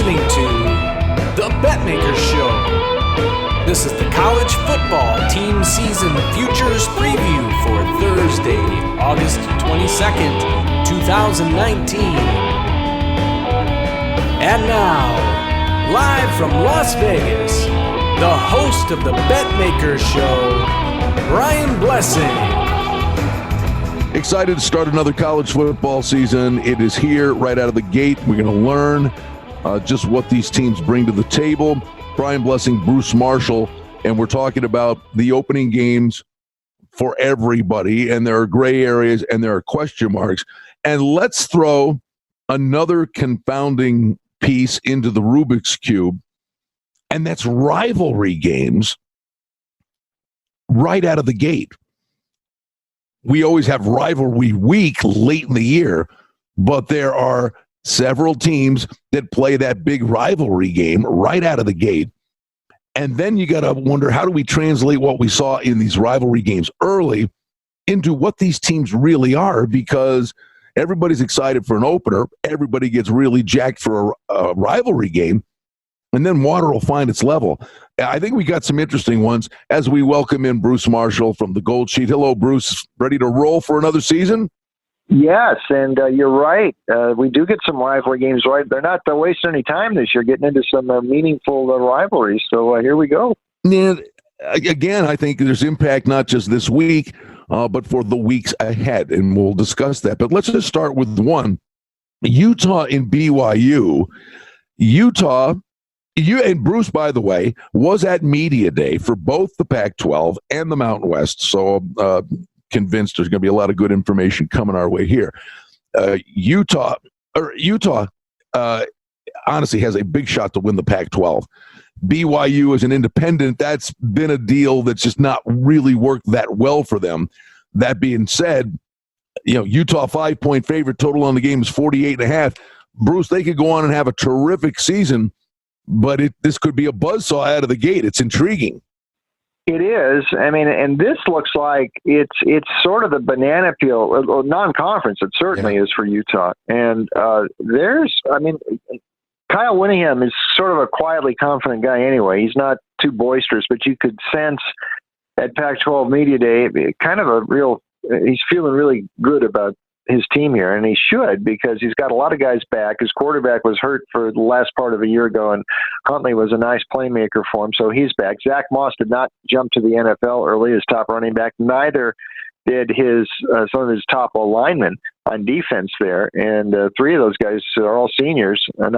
listening to the Betmaker Show. This is the college football team season futures preview for Thursday, August 22nd, 2019. And now, live from Las Vegas, the host of the Betmaker Show, Brian Blessing. Excited to start another college football season. It is here right out of the gate. We're going to learn just what these teams bring to the table. Brian Blessing, Bruce Marshall, and we're talking about the opening games for everybody, and there are gray areas and there are question marks. And let's throw another confounding piece into the Rubik's Cube, and that's rivalry games right out of the gate. We always have rivalry week late in the year, but there are several teams that play that big rivalry game right out of the gate. And then you got to wonder, how do we translate what we saw in these rivalry games early into what these teams really are? Because everybody's excited for an opener. Everybody gets really jacked for a rivalry game. And then water will find its level. I think we got some interesting ones as we welcome in Bruce Marshall from the Gold Sheet. Hello, Bruce. Ready to roll for another season? Yes, and you're right. We do get some rivalry games right. They're not wasting any time this year getting into some meaningful rivalries. So here we go. Yeah, again, I think there's impact not just this week, but for the weeks ahead, and we'll discuss that. But let's just start with one. Utah and BYU. Utah... You and Bruce, by the way, was at Media Day for both the Pac-12 and the Mountain West, so convinced there's going to be a lot of good information coming our way here. Utah honestly has a big shot to win the Pac-12. BYU as an independent, that's been a deal that's just not really worked that well for them. That being said, Utah 5-point favorite, total on the game is 48.5. Bruce, they could go on and have a terrific season, but this could be a buzzsaw out of the gate. It's intriguing. It is. I mean, and this looks like it's sort of the banana peel, non-conference. It certainly is for Utah. And Kyle Whittingham is sort of a quietly confident guy anyway. He's not too boisterous, but you could sense at Pac-12 Media Day he's feeling really good about his team here, and he should, because he's got a lot of guys back. His quarterback was hurt for the last part of a year ago, and Huntley was a nice playmaker for him, so he's back. Zach Moss did not jump to the NFL early as top running back. Neither did some of his top linemen on defense there, and three of those guys are all seniors. And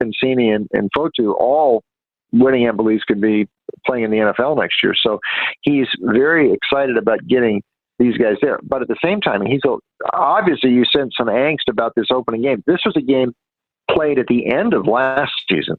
Pincini and Fotu, all Whittingham believes could be playing in the NFL next year. So he's very excited about getting these guys there. But at the same time, obviously you sense some angst about this opening game. This was a game played at the end of last season.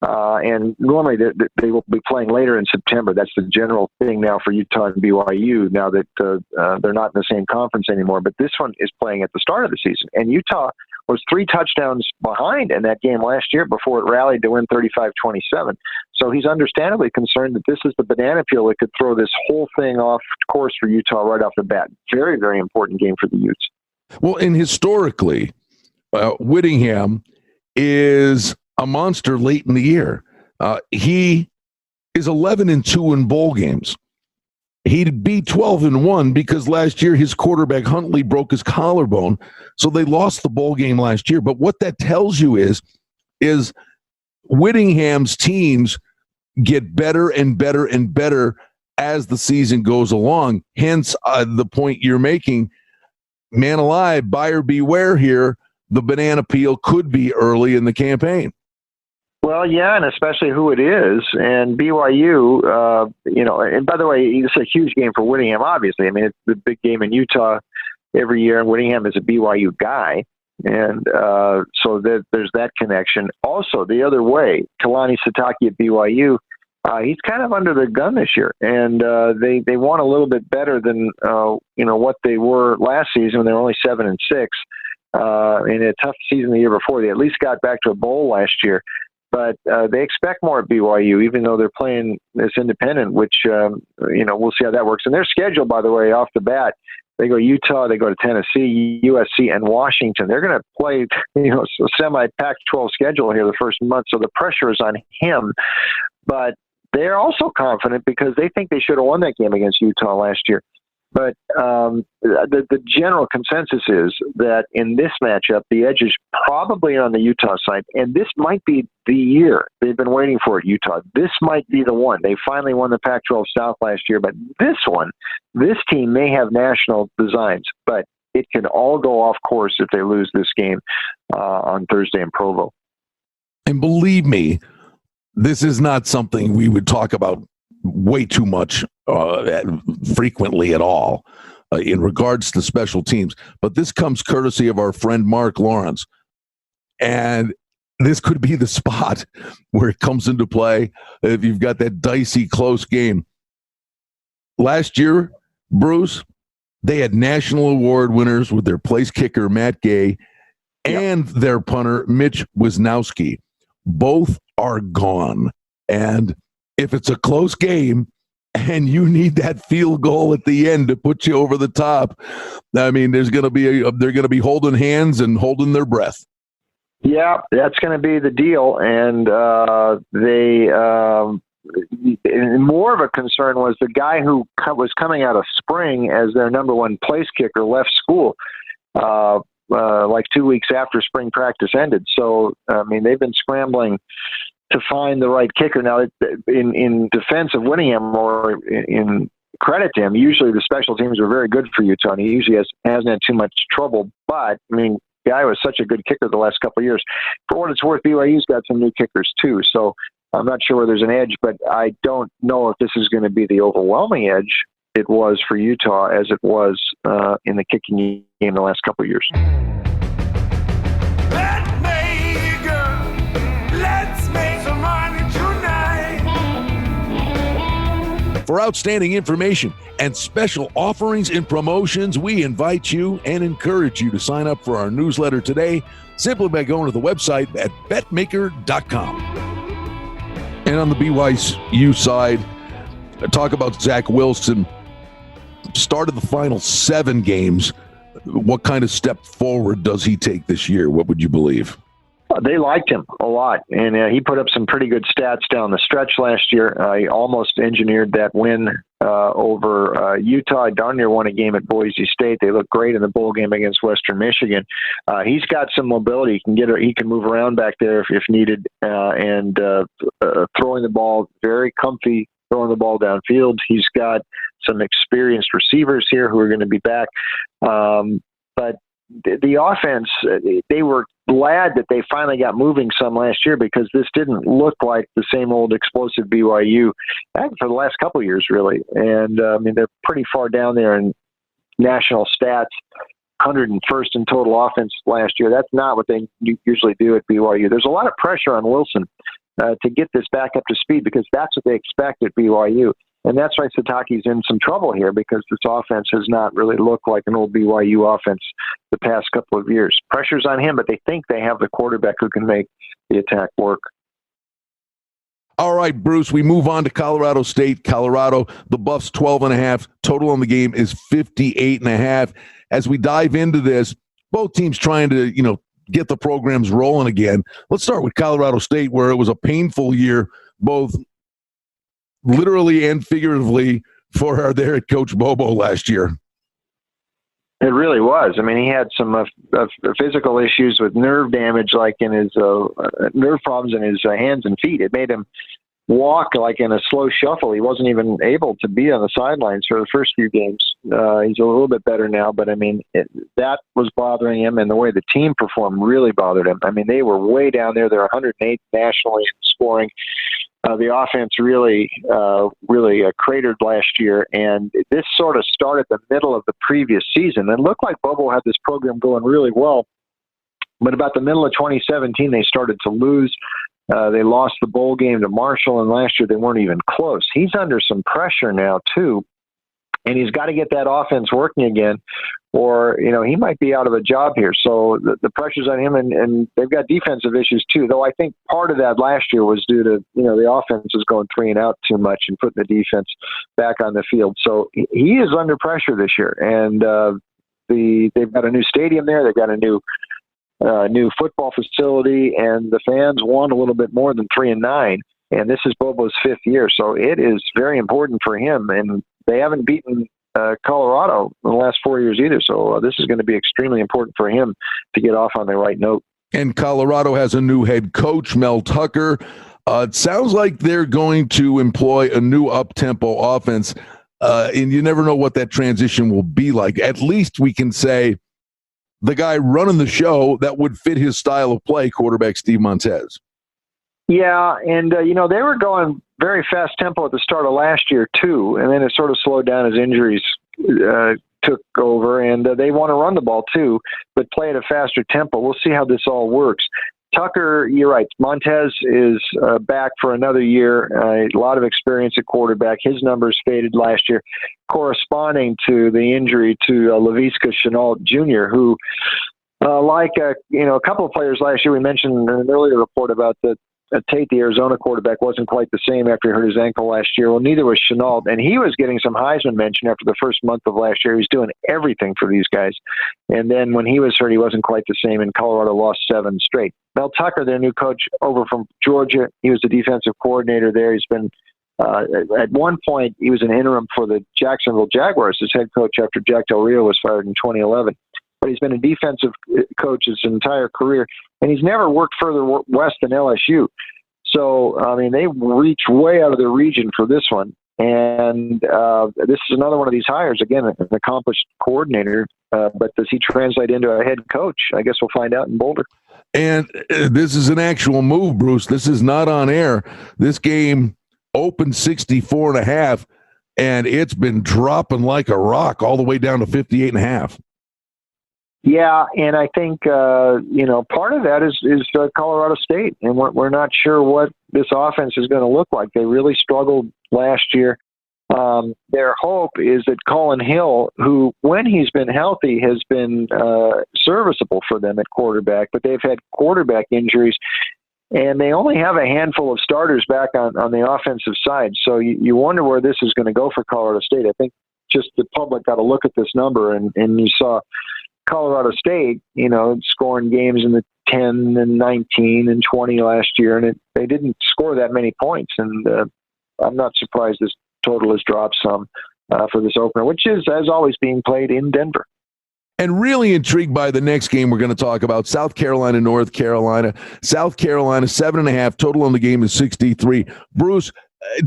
And normally they will be playing later in September. That's the general thing now for Utah and BYU, now that they're not in the same conference anymore. But this one is playing at the start of the season. And Utah was 3 touchdowns behind in that game last year before it rallied to win 35-27. So he's understandably concerned that this is the banana peel that could throw this whole thing off course for Utah right off the bat. Very, very important game for the Utes. Well, and historically, Whittingham is a monster late in the year. He is 11-2 in bowl games. He'd be 12-1 because last year his quarterback Huntley broke his collarbone, so they lost the bowl game last year. But what that tells you is Whittingham's teams get better and better and better as the season goes along. Hence, the point you're making, man alive, buyer beware here. The banana peel could be early in the campaign. Well, yeah, and especially who it is. And BYU, and by the way, it's a huge game for Whittingham, obviously. I mean, it's the big game in Utah every year, and Whittingham is a BYU guy. And so there's that connection. Also, the other way, Kalani Sitake at BYU, he's kind of under the gun this year. And they won a little bit better than, what they were last season when they were only 7-6. In a tough season the year before. They at least got back to a bowl last year. But they expect more at BYU, even though they're playing this independent, which, we'll see how that works. And their schedule, by the way, off the bat, They go Utah, they go to Tennessee, USC, and Washington. They're going to play, a semi-Pac-12 schedule here the first month, so the pressure is on him. But they're also confident because they think they should have won that game against Utah last year. But the general consensus is that in this matchup, the edge is probably on the Utah side, and this might be the year they've been waiting for it, Utah. This might be the one. They finally won the Pac-12 South last year, but this team may have national designs, but it can all go off course if they lose this game on Thursday in Provo. And believe me, this is not something we would talk about way too much frequently at all in regards to special teams. But this comes courtesy of our friend Mark Lawrence. And this could be the spot where it comes into play if you've got that dicey, close game. Last year, Bruce, they had national award winners with their place kicker, Matt Gay, and their punter, Mitch Wisnowski. Both are gone. And if it's a close game and you need that field goal at the end to put you over the top, I mean, they're going to be holding hands and holding their breath. Yeah, that's going to be the deal. And more of a concern was the guy who was coming out of spring as their number one place kicker left school like 2 weeks after spring practice ended. So, I mean, they've been scrambling to find the right kicker. Now, in defense of Whittingham, or in credit to him, usually the special teams are very good for Utah, and he usually hasn't had too much trouble. But, I mean, the guy was such a good kicker the last couple of years. For what it's worth, BYU's got some new kickers too, so I'm not sure where there's an edge, but I don't know if this is going to be the overwhelming edge it was for Utah as it was in the kicking game the last couple of years. For outstanding information and special offerings and promotions, we invite you and encourage you to sign up for our newsletter today simply by going to the website at betmaker.com. And on the BYU side, talk about Zach Wilson. Started the final 7 games. What kind of step forward does he take this year? What would you believe? They liked him a lot, and he put up some pretty good stats down the stretch last year. He almost engineered that win over Utah. Darn near won a game at Boise State. They looked great in the bowl game against Western Michigan. He's got some mobility. He can move around back there if needed, and throwing the ball, very comfy throwing the ball downfield. He's got some experienced receivers here who are going to be back. But the offense, they were glad that they finally got moving some last year, because this didn't look like the same old explosive BYU for the last couple of years, really. And I mean, they're pretty far down there in national stats, 101st in total offense last year. That's not what they usually do at BYU. There's a lot of pressure on Wilson to get this back up to speed, because that's what they expect at BYU. And that's why Satake's in some trouble here, because this offense has not really looked like an old BYU offense the past couple of years. Pressure's on him, but they think they have the quarterback who can make the attack work. All right, Bruce, we move on to Colorado State. Colorado, the Buffs 12.5. Total on the game is 58.5. As we dive into this, both teams trying to, get the programs rolling again. Let's start with Colorado State, where it was a painful year, both literally and figuratively, for their head coach Bobo last year. It really was. I mean, he had some physical issues with nerve damage, like in his nerve problems in his hands and feet. It made him walk like in a slow shuffle. He wasn't even able to be on the sidelines for the first few games. He's a little bit better now, but I mean, that was bothering him, and the way the team performed really bothered him. I mean, they were way down there. They're 108th nationally in scoring. The offense really cratered last year, and this sort of started the middle of the previous season. It looked like Bobo had this program going really well, but about the middle of 2017, they started to lose. They lost the bowl game to Marshall, and last year they weren't even close. He's under some pressure now, too, and he's got to get that offense working again, or he might be out of a job here. So the pressure's on him, and they've got defensive issues too. Though I think part of that last year was due to the offense was going 3 and out too much and putting the defense back on the field. So he is under pressure this year, and they've got a new stadium there. They've got a new football facility, and the fans want a little bit more than 3 and 9. And this is Bobo's 5th year, so it is very important for him. And they haven't beaten Colorado in the last 4 years either. So this is going to be extremely important for him to get off on the right note. And Colorado has a new head coach, Mel Tucker. It sounds like they're going to employ a new up-tempo offense, and you never know what that transition will be like. At least we can say the guy running the show that would fit his style of play, quarterback Steve Montez. Yeah, and, they were going very fast tempo at the start of last year, too, and then it sort of slowed down as injuries took over, and they want to run the ball, too, but play at a faster tempo. We'll see how this all works. Tucker, you're right. Montez is back for another year. A lot of experience at quarterback. His numbers faded last year, corresponding to the injury to Laviska Shenault Jr., who, like a couple of players last year, we mentioned in an earlier report about the Tate, the Arizona quarterback, wasn't quite the same after he hurt his ankle last year. Well, neither was Shenault, and he was getting some Heisman mention after the first month of last year. He was doing everything for these guys. And then when he was hurt, he wasn't quite the same, and Colorado lost 7 straight. Mel Tucker, their new coach over from Georgia, he was the defensive coordinator there. He's been, at one point, he was an interim for the Jacksonville Jaguars as head coach after Jack Del Rio was fired in 2011. But he's been a defensive coach his entire career, and he's never worked further west than LSU. So, they reach way out of their region for this one. And this is another one of these hires. Again, an accomplished coordinator, but does he translate into a head coach? I guess we'll find out in Boulder. And this is an actual move, Bruce. This is not on air. This game opened 64.5, and it's been dropping like a rock all the way down to 58.5. Yeah, and I think part of that is Colorado State, and we're not sure what this offense is going to look like. They really struggled last year. Their hope is that Colin Hill, who when he's been healthy has been serviceable for them at quarterback, but they've had quarterback injuries, and they only have a handful of starters back on the offensive side. So you wonder where this is going to go for Colorado State. I think just the public got to look at this number, and you saw Colorado State, scoring games in the 10 and 19 and 20 last year, and they didn't score that many points. And I'm not surprised this total has dropped some for this opener, which is, as always, being played in Denver. And really intrigued by the next game we're going to talk about, South Carolina, North Carolina. South Carolina, 7.5. Total on the game is 63. Bruce,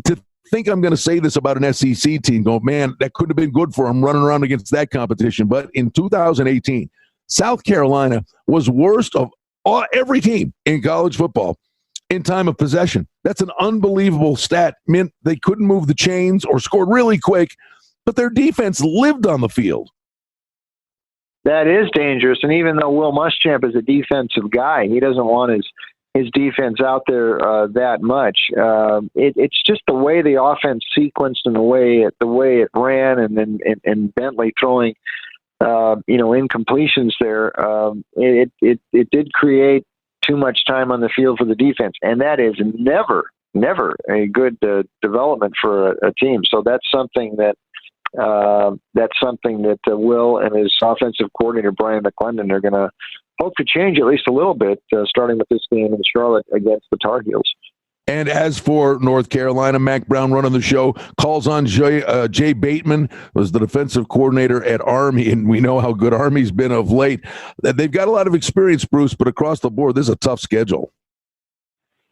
to think I'm going to say this about an SEC team, go, man, that could have been good for them running around against that competition. But in 2018, South Carolina was worst of every team in college football in time of possession. That's an unbelievable stat. Meant they couldn't move the chains or scored really quick, but their defense lived on the field. That is dangerous. And even though Will Muschamp is a defensive guy, he doesn't want his defense out there that much. It's just the way the offense sequenced and the way it ran, and Bentley throwing incompletions there. It did create too much time on the field for the defense, and that is never a good development for a team. So that's something that Will and his offensive coordinator Brian McClendon are going to hope to change at least a little bit, starting with this game in Charlotte against the Tar Heels. And as for North Carolina, Mac Brown running the show, calls on Jay Bateman, was the defensive coordinator at Army, and we know how good Army's been of late. They've got a lot of experience, Bruce, but across the board, this is a tough schedule.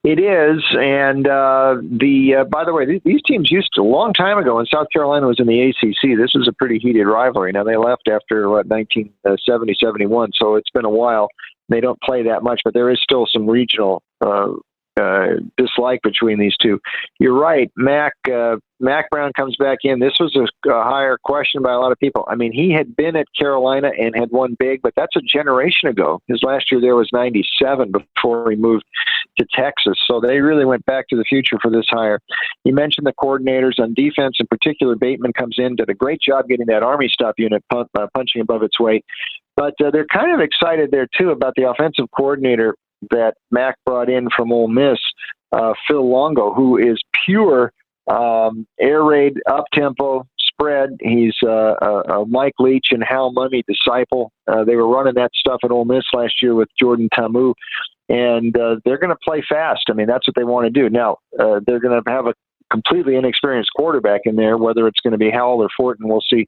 It is, and by the way, these teams used to, a long time ago when South Carolina was in the ACC, this was a pretty heated rivalry. Now, they left after, 1970-71, so it's been a while. They don't play that much, but there is still some regional dislike between these two. You're right. Mac Brown comes back in. This was a higher question by a lot of people. I mean, he had been at Carolina and had won big, but that's a generation ago. His last year there was 97 before he moved to Texas. So they really went back to the future for this hire. You mentioned the coordinators on defense. In particular, Bateman comes in, did a great job getting that Army stop unit punching above its weight. But they're kind of excited there, too, about the offensive coordinator that Mac brought in from Ole Miss, Phil Longo, who is pure air raid, up-tempo, spread. He's a Mike Leach and Hal Mumme disciple. They were running that stuff at Ole Miss last year with Jordan Tamu, and they're going to play fast. I mean, that's what they want to do. Now, they're going to have a completely inexperienced quarterback in there, whether it's going to be Howell or Fortin, we'll see.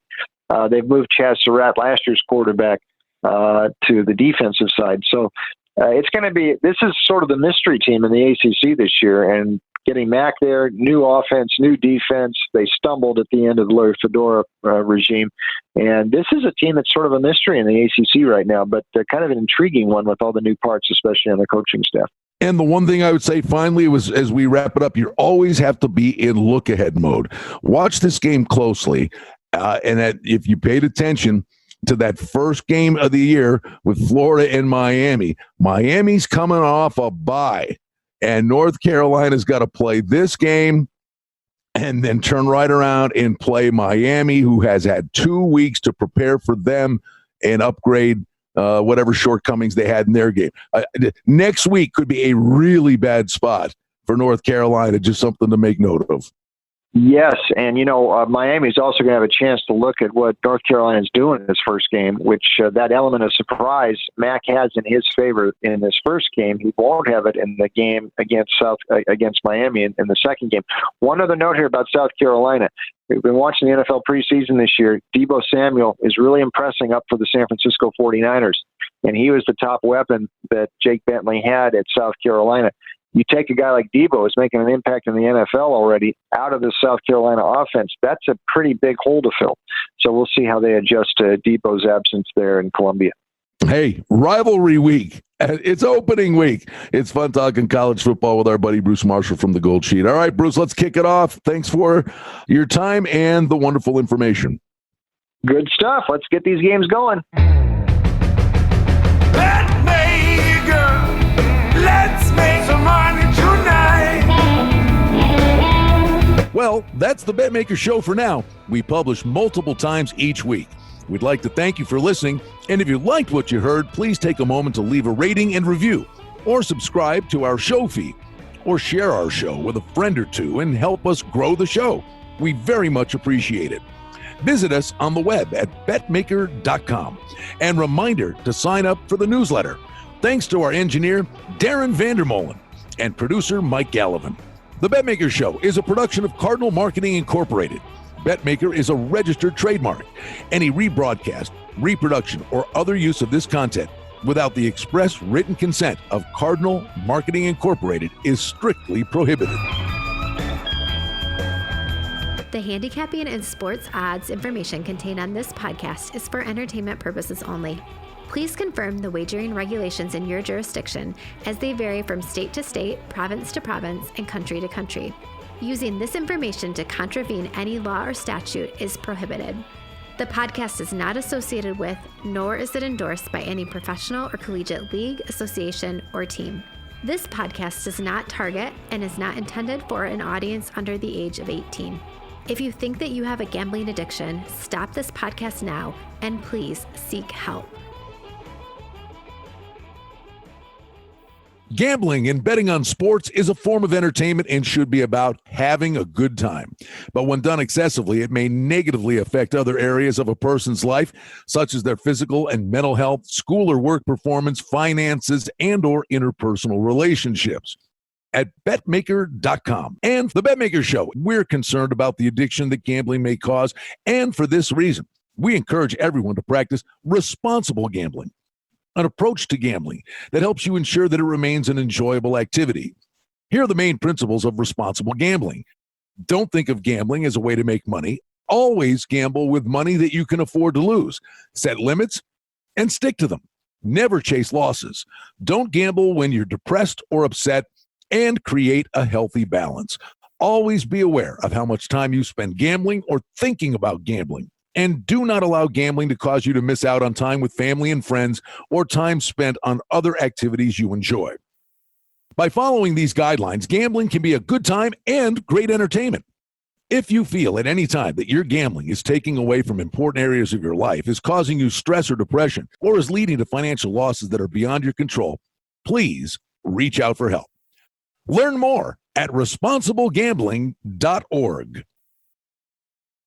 They've moved Chaz Surratt, last year's quarterback, to the defensive side. So it's going to be, this is sort of the mystery team in the ACC this year, and getting Mac there, new offense, new defense. They stumbled at the end of the Larry Fedora regime. And this is a team that's sort of a mystery in the ACC right now, but kind of an intriguing one with all the new parts, especially on the coaching staff. And the one thing I would say finally was, as we wrap it up, you always have to be in look-ahead mode. Watch this game closely, and that if you paid attention to that first game of the year with Florida and Miami, Miami's coming off a bye, and North Carolina's got to play this game and then turn right around and play Miami, who has had 2 weeks to prepare for them and upgrade whatever shortcomings they had in their game. Next week could be a really bad spot for North Carolina, just something to make note of. Yes, and Miami's also going to have a chance to look at what North Carolina's doing in this first game, which that element of surprise Mac has in his favor in this first game. He won't have it in the game against Miami in the second game. One other note here about South Carolina. We've been watching the NFL preseason this year. Deebo Samuel is really impressing up for the San Francisco 49ers, and he was the top weapon that Jake Bentley had at South Carolina. You take a guy like Deebo, who's making an impact in the NFL already, out of the South Carolina offense, that's a pretty big hole to fill. So we'll see how they adjust to Deebo's absence there in Columbia. Hey, rivalry week. It's opening week. It's fun talking college football with our buddy Bruce Marshall from the Gold Sheet. All right, Bruce, let's kick it off. Thanks for your time and the wonderful information. Good stuff. Let's get these games going. Let's make some money tonight. Well, that's the Betmaker Show for now. We publish multiple times each week. We'd like to thank you for listening, and if you liked what you heard, please take a moment to leave a rating and review, or subscribe to our show feed, or share our show with a friend or two and help us grow the show. We very much appreciate it. Visit us on the web at betmaker.com, and reminder to sign up for the newsletter. Thanks to our engineer, Darren Vandermolen, and producer, Mike Gallivan. The Betmaker Show is a production of Cardinal Marketing Incorporated. Betmaker is a registered trademark. Any rebroadcast, reproduction, or other use of this content without the express written consent of Cardinal Marketing Incorporated is strictly prohibited. The handicapping and sports odds information contained on this podcast is for entertainment purposes only. Please confirm the wagering regulations in your jurisdiction, as they vary from state to state, province to province, and country to country. Using this information to contravene any law or statute is prohibited. The podcast is not associated with, nor is it endorsed by any professional or collegiate league, association, or team. This podcast does not target and is not intended for an audience under the age of 18. If you think that you have a gambling addiction, stop this podcast now and please seek help. Gambling and betting on sports is a form of entertainment and should be about having a good time. But when done excessively, it may negatively affect other areas of a person's life, such as their physical and mental health, school or work performance, finances, and/or interpersonal relationships. At Betmaker.com and the Betmaker Show, we're concerned about the addiction that gambling may cause, and for this reason, we encourage everyone to practice responsible gambling. An approach to gambling that helps you ensure that it remains an enjoyable activity. Here are the main principles of responsible gambling. Don't think of gambling as a way to make money. Always gamble with money that you can afford to lose. Set limits and stick to them. Never chase losses. Don't gamble when you're depressed or upset, and create a healthy balance. Always be aware of how much time you spend gambling or thinking about gambling. And do not allow gambling to cause you to miss out on time with family and friends or time spent on other activities you enjoy. By following these guidelines, gambling can be a good time and great entertainment. If you feel at any time that your gambling is taking away from important areas of your life, is causing you stress or depression, or is leading to financial losses that are beyond your control, please reach out for help. Learn more at responsiblegambling.org.